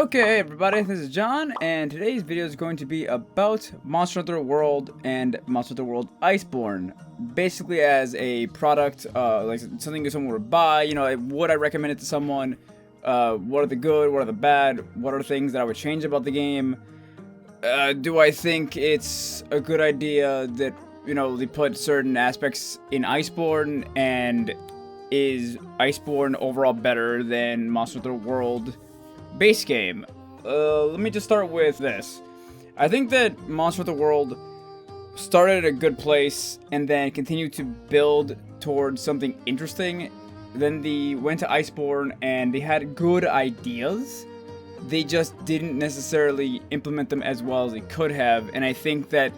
Okay, everybody, this is John, and today's video is going to be about Monster Hunter World and Monster Hunter World Iceborn. Basically, as a product, like something that someone would buy, would I recommend it to someone? What are the good, what are the bad, what are the things that I would change about the game? Do I think it's a good idea that, they put certain aspects in Iceborn, and is Iceborn overall better than Monster Hunter World base game? Let me just start with this. I think that Monster Hunter World started at a good place and then continued to build towards something interesting. Then they went to Iceborn and they had good ideas. They just didn't necessarily implement them as well as they could have, and I think that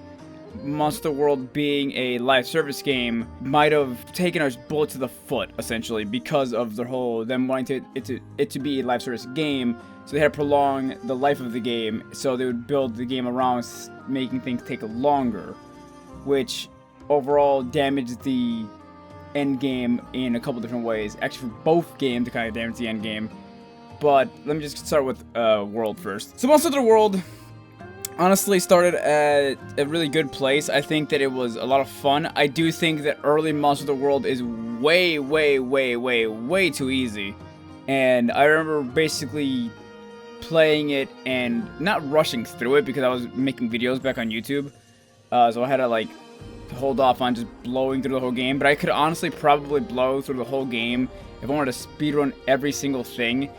Monster World being a live service game might have taken a bullet to the foot, essentially, because of the whole them wanting it to be a live service game. So they had to prolong the life of the game, so they would build the game around making things take longer, which overall damaged the end game in a couple different ways. Actually, for both games, it kind of damaged the end game. But let me just start with World first. So Monster Hunter World honestly started at a really good place. I think that it was a lot of fun. I do think that early Monster Hunter World is way too easy. And I remember basically playing it and not rushing through it because I was making videos back on YouTube. So I had to hold off on just blowing through the whole game. But I could honestly probably blow through the whole game if I wanted to speedrun every single thing.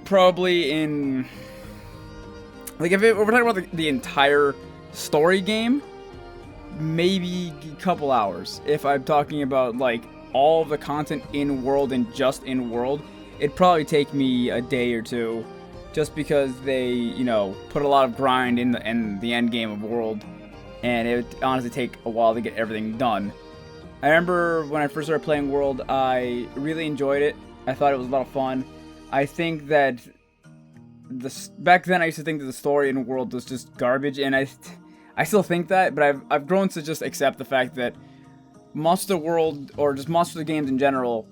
Probably in... if we're talking about the entire story game, maybe a couple hours. If I'm talking about, all of the content in World and just in World, it'd probably take me a day or two, just because they, put a lot of grind in the end game of World, and it would honestly take a while to get everything done. I remember when I first started playing World, I really enjoyed it. I thought it was a lot of fun. I think that back then I used to think that the story in World was just garbage, and I still think that, but I've grown to just accept the fact that Monster World, or just Monster games in general,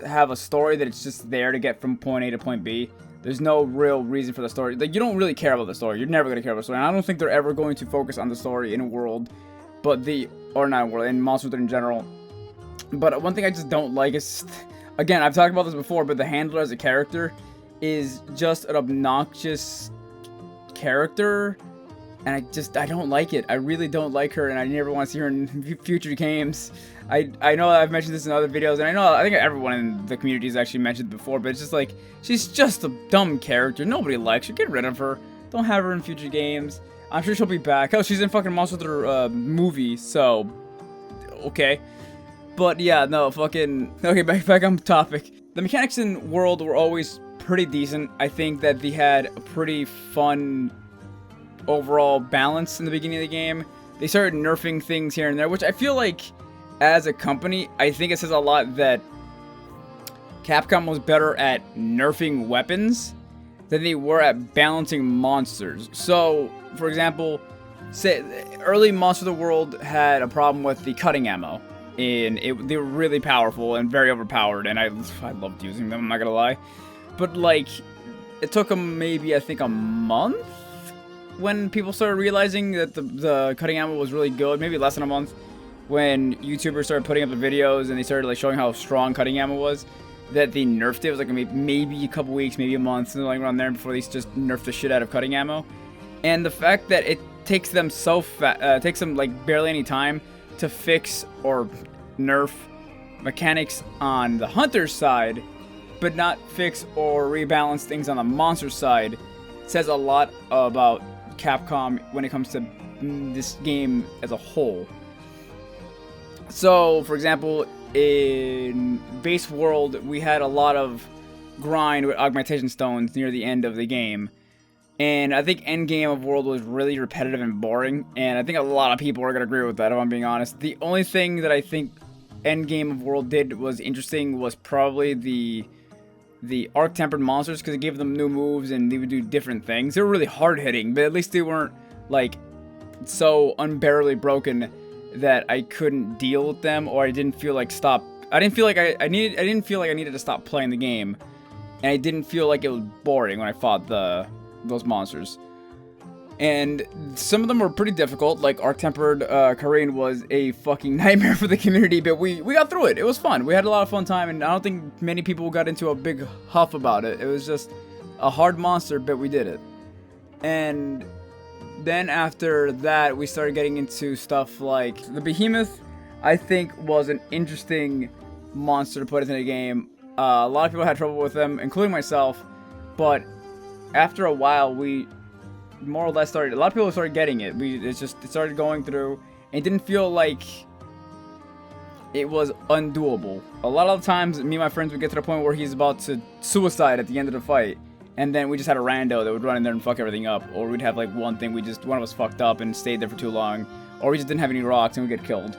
have a story that it's just there to get from point A to point B. There's no real reason for the story. You don't really care about the story. You're never going to care about the story. And I don't think they're ever going to focus on the story in World, or not in World, in Monster Hunter in general. But one thing I just don't like is, again, I've talked about this before, but the handler as a character is just an obnoxious character, and I don't like it. I really don't like her, and I never want to see her in future games. I know I've mentioned this in other videos, and I think everyone in the community has actually mentioned it before, but it's just she's just a dumb character. Nobody likes her. Get rid of her. Don't have her in future games. I'm sure she'll be back. Oh, she's in fucking Monster Hunter movie, so okay. But yeah, no, okay, back on topic. The mechanics in World were always pretty decent. I think that they had a pretty fun overall balance in the beginning of the game. They started nerfing things here and there, which I feel like, as a company, I think it says a lot that Capcom was better at nerfing weapons than they were at balancing monsters. So, for example, say early Monster of the World had a problem with the cutting ammo. They were really powerful and very overpowered, and I loved using them, I'm not gonna lie. But, it took them maybe, I think, a month when people started realizing that the cutting ammo was really good. Maybe less than a month, when YouTubers started putting up the videos and they started, showing how strong cutting ammo was, that they nerfed it. It was, maybe a couple weeks, maybe a month, something around there, before they just nerfed the shit out of cutting ammo. And the fact that it takes them takes them, barely any time to fix or nerf mechanics on the hunter side, but not fix or rebalance things on the monster side, says a lot about Capcom when it comes to this game as a whole. So, for example, in base World, we had a lot of grind with Augmentation stones near the end of the game. And I think end game of World was really repetitive and boring, and I think a lot of people are going to agree with that, if I'm being honest. The only thing that I think end game of World did was interesting was probably the arc-tempered monsters, because it gave them new moves and they would do different things. They were really hard-hitting, but at least they weren't, so unbearably broken that I couldn't deal with them, or I didn't feel like I didn't feel like I needed to stop playing the game and I didn't feel like it was boring when I fought those monsters. And some of them were pretty difficult, like Arc-Tempered Karain was a fucking nightmare for the community, but we got through it. It was fun. We had a lot of fun time, and I don't think many people got into a big huff about it. It was just a hard monster, but we did it. And then after that, we started getting into stuff like the Behemoth. I think was an interesting monster to put into the game. A lot of people had trouble with them, including myself, but after a while, we more or less started. A lot of people started getting it. It started going through. It didn't feel like it was undoable. A lot of the times, me and my friends would get to the point where he's about to suicide at the end of the fight, and then we just had a rando that would run in there and fuck everything up, or we'd have like one of us fucked up and stayed there for too long, or we just didn't have any rocks and we get killed.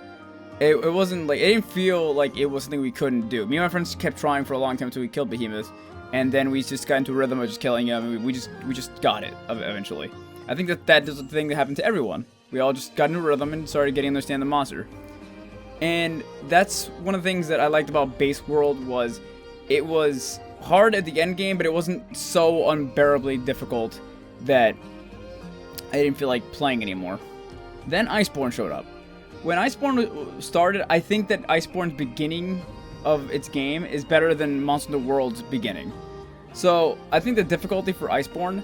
It wasn't like, it didn't feel like it was something we couldn't do. Me and my friends kept trying for a long time until we killed Behemoth. And then we just got into a rhythm of just killing him, and we just got it eventually. I think that is a thing that happened to everyone. We all just got into a rhythm and started getting to understand the monster. And that's one of the things that I liked about Base World was it was hard at the end game, but it wasn't so unbearably difficult that I didn't feel like playing anymore. Then Iceborn showed up. When Iceborn started, I think that Iceborn's beginning of its game is better than Monster Hunter World's beginning. So I think the difficulty for Iceborn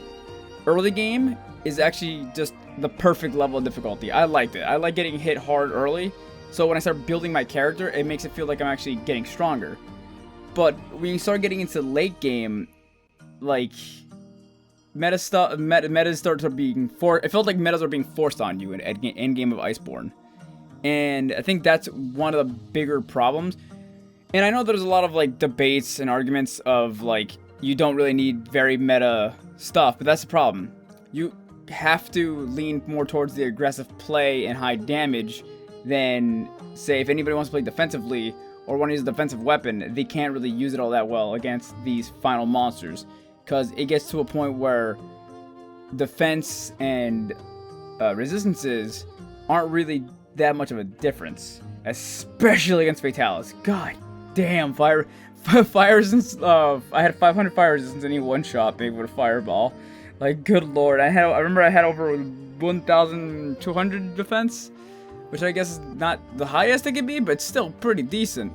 early game is actually just the perfect level of difficulty. I liked it. I like getting hit hard early, so when I start building my character, it makes it feel like I'm actually getting stronger. But when you start getting into late game, like metas start to being it felt like metas are being forced on you in end game of Iceborn. And I think that's one of the bigger problems. And I know there's a lot of like debates and arguments of like you don't really need very meta stuff, but that's the problem. You have to lean more towards the aggressive play and high damage than, say, if anybody wants to play defensively or want to use a defensive weapon, they can't really use it all that well against these final monsters, because it gets to a point where defense and resistances aren't really that much of a difference, especially against Vitalis. God damn, fire resistance. I had 500 fire resistance in any one shot being with a fireball. Like, good lord. I remember I had over 1,200 defense, which I guess is not the highest it could be, but still pretty decent.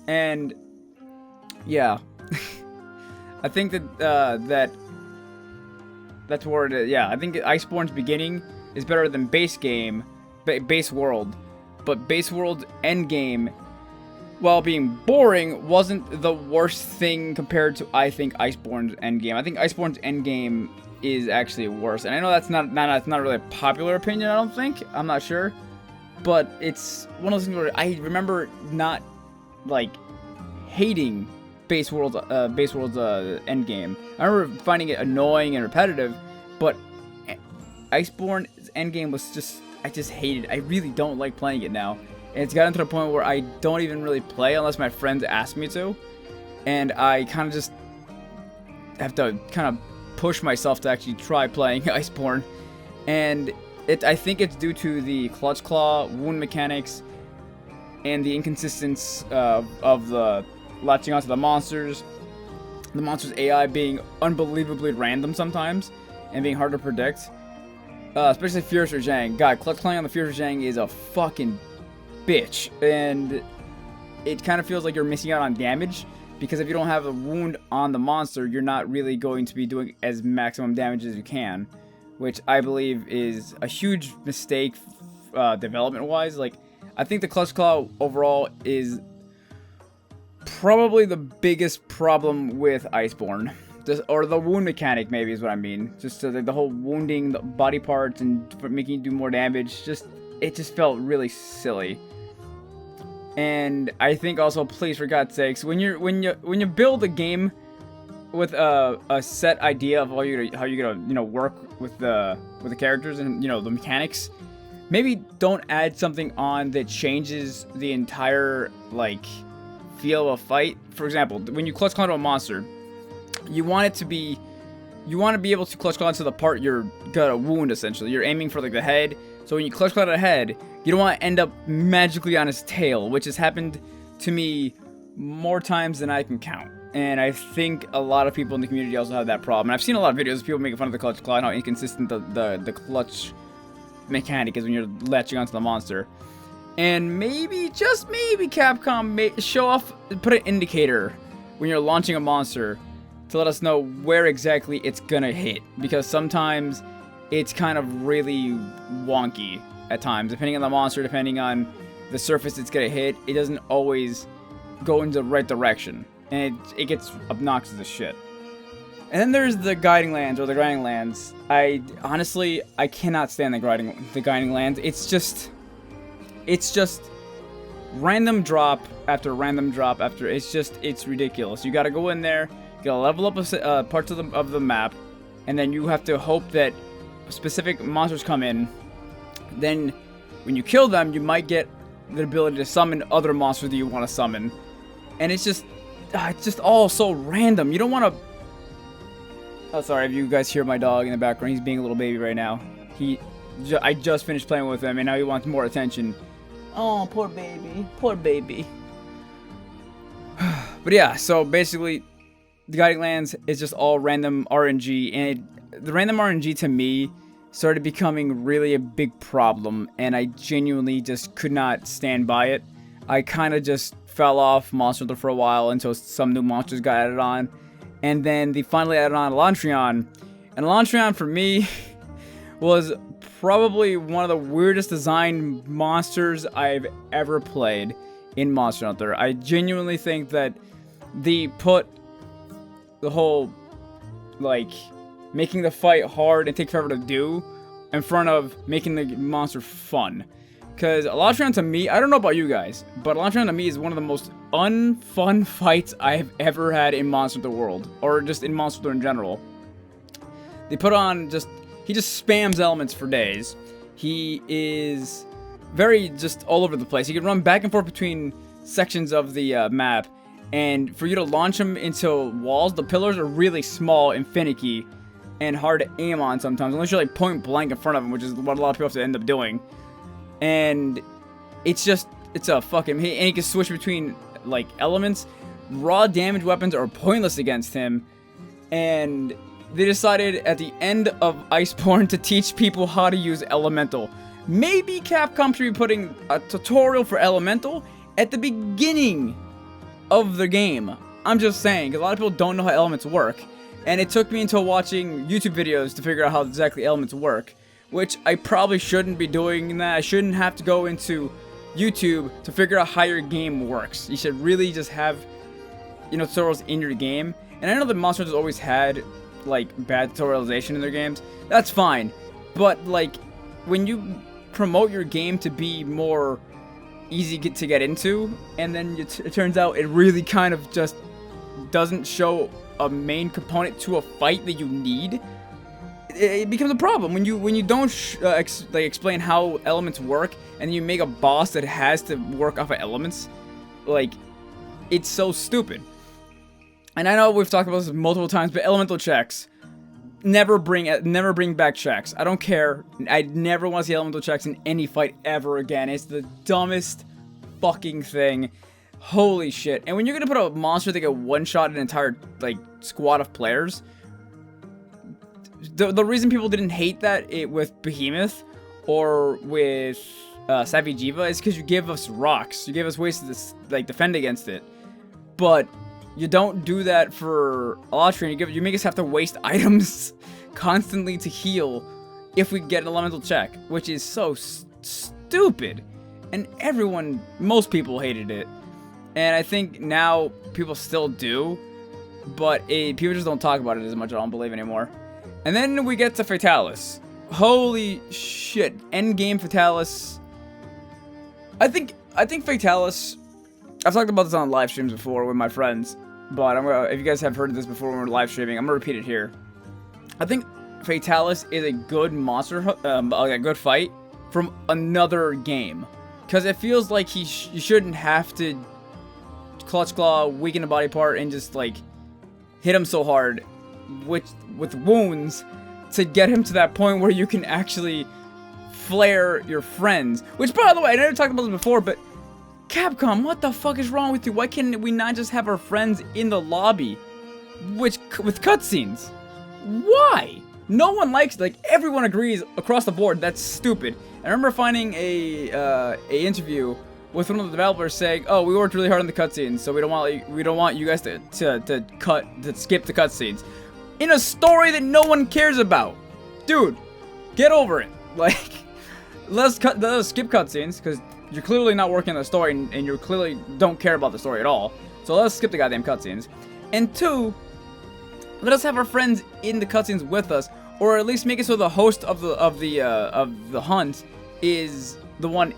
And yeah, I think that that's where it is. Yeah, I think Iceborn's beginning is better than base world, but base world end game, while being boring, wasn't the worst thing compared to, I think, Iceborn's endgame. I think Iceborn's endgame is actually worse. And I know that's not really a popular opinion, I don't think. I'm not sure. But it's one of those things where I remember not, like, hating Base World's endgame. I remember finding it annoying and repetitive, but Iceborn's endgame was just, I just hated it. I really don't like playing it now. And it's gotten to the point where I don't even really play unless my friends ask me to. And I kind of just have to kind of push myself to actually try playing Iceborn. And I think it's due to the Clutch Claw, wound mechanics, and the inconsistence of the latching onto the monsters. The monsters' AI being unbelievably random sometimes, and being hard to predict. Especially Fierce Zhang. God, Clutch Claw on the Fierce Zhang is a fucking bitch, and it kind of feels like you're missing out on damage, because if you don't have a wound on the monster, you're not really going to be doing as maximum damage as you can, which I believe is a huge mistake development wise. Like, I think the Clutch Claw overall is probably the biggest problem with Iceborn. Or the wound mechanic, maybe, is what I mean. Just the whole wounding the body parts and making you do more damage, it just felt really silly. And I think also, please, for God's sakes, when you build a game with a set idea of how you're gonna work with the characters and the mechanics, maybe don't add something on that changes the entire feel of a fight. For example, when you clutch claw to a monster, you want to be able to clutch claw to the part you're gonna wound. Essentially, you're aiming for the head. So when you clutch claw to the head, you don't want to end up magically on his tail, which has happened to me more times than I can count. and I think a lot of people in the community also have that problem. And I've seen a lot of videos of people making fun of the clutch claw and how inconsistent the clutch mechanic is when you're latching onto the monster. And maybe, just maybe, Capcom may show off, put an indicator when you're launching a monster to let us know where exactly it's gonna hit. Because sometimes it's kind of really wonky at times, depending on the monster, depending on the surface it's gonna hit. It doesn't always go in the right direction, and it gets obnoxious as shit. And then there's the guiding lands, or the grinding lands. Honestly, I cannot stand the guiding lands. It's just random drop after random drop after. It's ridiculous. You gotta go in there, you gotta level up parts of the map, and then you have to hope that specific monsters come in. Then when you kill them, you might get the ability to summon other monsters that you want to summon. And it's just all so random. You don't want to... Oh, sorry if you guys hear my dog in the background. He's being a little baby right now. I just finished playing with him, and now he wants more attention. Oh, poor baby. Poor baby. But yeah, so basically, the Guiding Lands is just all random RNG, and the random RNG to me started becoming really a big problem, and I genuinely just could not stand by it. I kind of just fell off Monster Hunter for a while until some new monsters got added on, and then they finally added on Elantrion, and Elantrion for me was probably one of the weirdest designed monsters I've ever played in Monster Hunter. I genuinely think that they put the whole, like, making the fight hard and take forever to do in front of making the monster fun. Because Elantrion to me, I don't know about you guys, but Elantrion to me is one of the most unfun fights I've ever had in Monster Hunter World, or just in Monster Hunter in general. They put on he just spams elements for days. He is very just all over the place. He can run back and forth between sections of the map, and for you to launch him into walls, the pillars are really small and finicky and hard to aim on sometimes, unless you're like point blank in front of him, which is what a lot of people have to end up doing. And it's a fucking hit, and he can switch between like elements. Raw damage weapons are pointless against him, and they decided at the end of Iceborn to teach people how to use Elemental. Maybe Capcom should be putting a tutorial for Elemental at the beginning of the game. I'm just saying, because a lot of people don't know how elements work. And it took me until watching YouTube videos to figure out how exactly elements work. Which I probably shouldn't be doing that. I shouldn't have to go into YouTube to figure out how your game works. You should really just have, tutorials in your game. And I know that Monster Hunter's always had, like, bad tutorialization in their games. That's fine. But, like, when you promote your game to be more easy to get into, and then it turns out it really kind of just doesn't show a main component to a fight that you need, it becomes a problem. When you don't explain how elements work, and you make a boss that has to work off of elements, like, it's so stupid. And I know we've talked about this multiple times, but elemental checks, never bring back checks. I don't care. I never want to see elemental checks in any fight ever again. It's the dumbest fucking thing. Holy shit. And when you're gonna put a monster that can one-shot an entire, like, squad of players, the reason people didn't hate that with Behemoth or with Savijiva is because you give us rocks. You give us ways to, like, defend against it. But you don't do that for Elantrion. You make us have to waste items constantly to heal if we get an elemental check, which is so stupid. And most people hated it. And I think now people still do, but people just don't talk about it as much, I don't believe anymore. And then we get to Vitalis. Holy shit. Endgame Vitalis. I think Vitalis, I've talked about this on live streams before with my friends, but if you guys have heard of this before when we're live streaming, I'm gonna repeat it here. I think Vitalis is a good monster, a good fight from another game, because it feels like you shouldn't have to clutch claw, weaken a body part, and just like hit him so hard with wounds to get him to that point where you can actually flare your friends. Which, by the way, I never talked about this before, but Capcom, what the fuck is wrong with you? Why can't we not just have our friends in the lobby with cutscenes? Why? No one likes, like, everyone agrees across the board that's stupid. I remember finding a interview with one of the developers saying, "Oh, we worked really hard on the cutscenes, so we don't want you guys to skip the cutscenes in a story that no one cares about." Dude, get over it. Like, let us skip cutscenes because you're clearly not working on the story and you clearly don't care about the story at all. So let's skip the goddamn cutscenes. And two, let us have our friends in the cutscenes with us, or at least make it so the host of the hunt is the one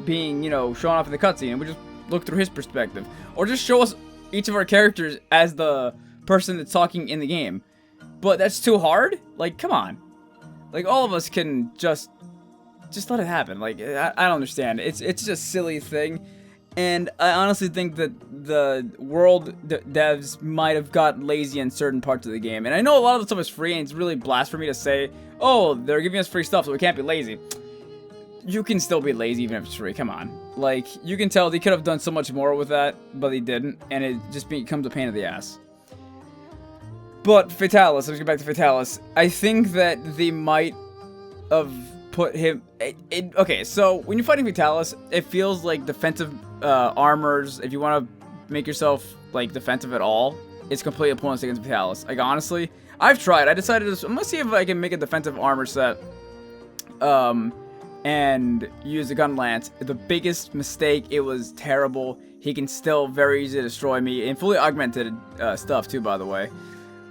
being, you know, shown off in the cutscene, and we just look through his perspective, or just show us each of our characters as the person that's talking in the game. But that's too hard. Like, come on. Like, all of us can just let it happen. Like, I don't understand. It's just a silly thing. And I honestly think that the world devs might have got lazy in certain parts of the game. And I know a lot of the stuff is free, and it's really blasphemy to say, oh, they're giving us free stuff, so we can't be lazy. You can still be lazy even if it's free. Come on. Like, you can tell they could have done so much more with that, but they didn't. And it just becomes a pain in the ass. But Vitalis, let's get back to Vitalis. I think that they might have put him... okay, so when you're fighting Vitalis, it feels like defensive armors, if you want to make yourself, like, defensive at all, it's completely pointless against Vitalis. Like, honestly, I've tried. I decided I'm going to see if I can make a defensive armor set, and use the gun lance. The biggest mistake, it was terrible. He can still very easily destroy me, and fully augmented stuff, too, by the way.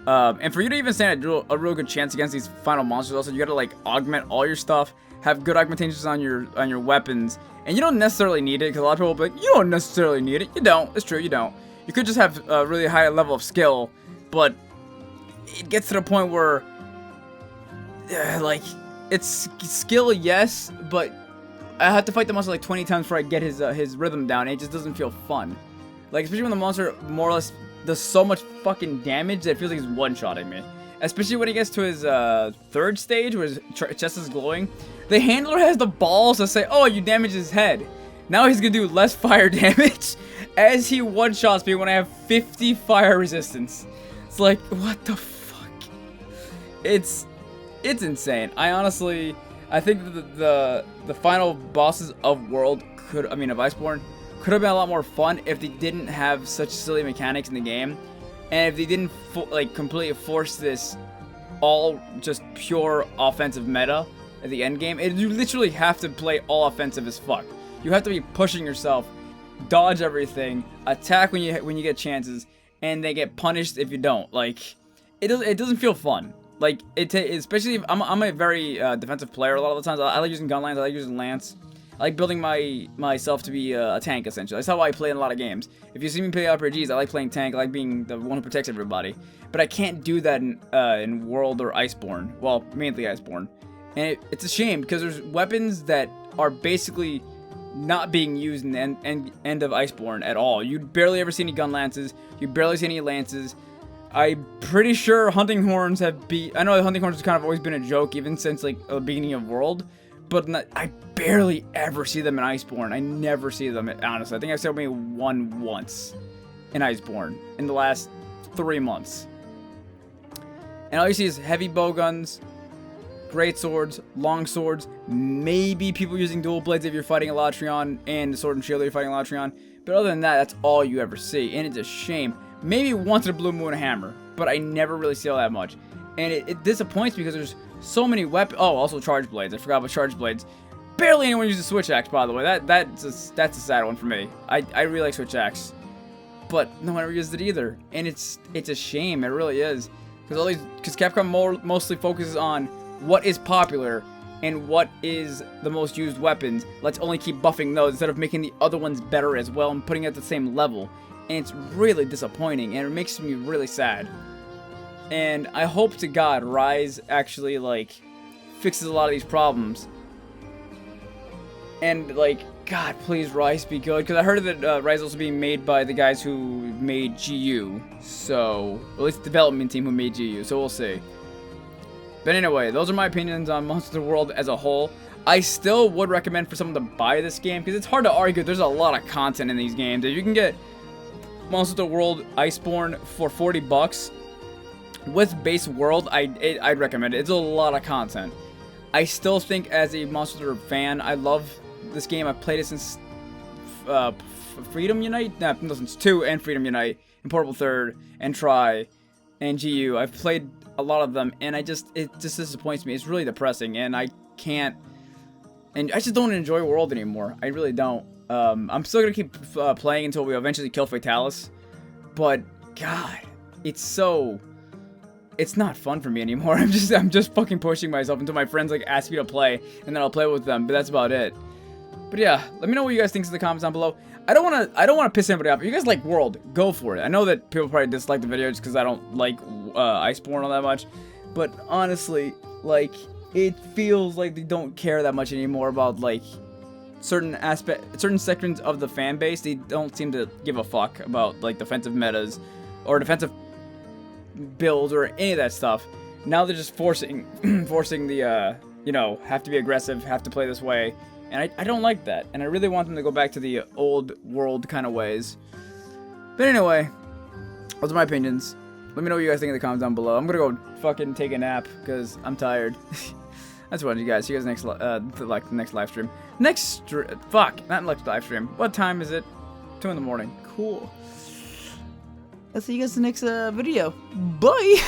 And for you to even stand a real good chance against these final monsters, also, you gotta, like, augment all your stuff, have good augmentations on your weapons, and you don't necessarily need it, because a lot of people will be like, you don't necessarily need it. You don't. It's true, you don't. You could just have a really high level of skill, but it gets to the point where, like, it's skill, yes, but I have to fight the monster like 20 times before I get his rhythm down, and it just doesn't feel fun. Like, especially when the monster more or less does so much fucking damage that it feels like he's one-shotting me. Especially when he gets to his third stage, where his chest is glowing. The handler has the balls to say, oh, you damaged his head. Now he's gonna do less fire damage as he one-shots me when I have 50 fire resistance. It's like, what the fuck? It's insane. I think that the final bosses of Iceborn could have been a lot more fun if they didn't have such silly mechanics in the game, and if they didn't completely force this all just pure offensive meta at the end game. You literally have to play all offensive as fuck. You have to be pushing yourself, dodge everything, attack when you get chances, and they get punished if you don't. Like, it doesn't feel fun. Like, especially if I'm a very defensive player a lot of the times. I like using gun lance, I like using lance. I like building myself to be a tank, essentially. That's how I play in a lot of games. If you see me play RPGs, I like playing tank, I like being the one who protects everybody. But I can't do that in World or Iceborn. Well, mainly Iceborn. And it's a shame, because there's weapons that are basically not being used in the end of Iceborn at all. You barely ever see any gun lances, you barely see any lances. I'm pretty sure hunting horns I know hunting horns has kind of always been a joke, even since, like, the beginning of World. But I barely ever see them in Iceborn. I never see them, honestly. I think I've seen maybe one once in Iceborn in the last 3 months. And all you see is heavy bowguns, great swords, long swords, maybe people using dual blades if you're fighting Elatrion, and the sword and shield if you're fighting Elatrion. But other than that, that's all you ever see, and it's a shame. Maybe once in a blue moon hammer, but I never really see all that much. And it disappoints me because there's so many weapons. Oh, also charge blades. I forgot about charge blades. Barely anyone uses switch axe, by the way. That's a sad one for me. I really like switch axe, but no one ever uses it either, and it's a shame. It really is, because Capcom mostly focuses on what is popular and what is the most used weapons. Let's only keep buffing those instead of making the other ones better as well and putting it at the same level. And it's really disappointing, and it makes me really sad. And I hope to God Rise actually, like, fixes a lot of these problems. And, like, God, please, Rise be good. Because I heard that Rise is also being made by the guys who made GU. So, or at least the development team who made GU. So we'll see. But anyway, those are my opinions on Monster World as a whole. I still would recommend for someone to buy this game, because it's hard to argue. There's a lot of content in these games. If you can get Monster Hunter World Iceborn for $40 with base world, I'd recommend it. It's a lot of content. I still think, as a Monster Hunter fan, I love this game. I've played it since Freedom Unite? No, since 2 and Freedom Unite, and Portable Third, and Try, and GU. I've played a lot of them, and it just disappoints me. It's really depressing, and I just don't enjoy World anymore. I really don't. I'm still gonna keep playing until we eventually kill Vitalis, but God, it's not fun for me anymore. I'm just fucking pushing myself until my friends like ask me to play, and then I'll play with them. But that's about it. But yeah, let me know what you guys think in the comments down below. I don't wanna piss anybody off. If you guys like World, go for it. I know that people probably dislike the video just because I don't like Iceborn all that much, but honestly, like, it feels like they don't care that much anymore about like certain sections of the fan base. They don't seem to give a fuck about like defensive metas or defensive builds or any of that stuff. Now they're just forcing the you know, have to be aggressive, have to play this way. And I don't like that, and I really want them to go back to the old World kind of ways. But anyway, those are my opinions. Let me know what you guys think in the comments down below. I'm gonna go fucking take a nap because I'm tired. That's what you guys. See you guys next next live stream. Fuck, not next live stream. What time is it? 2 in the morning. Cool. I'll see you guys in the next video. Bye.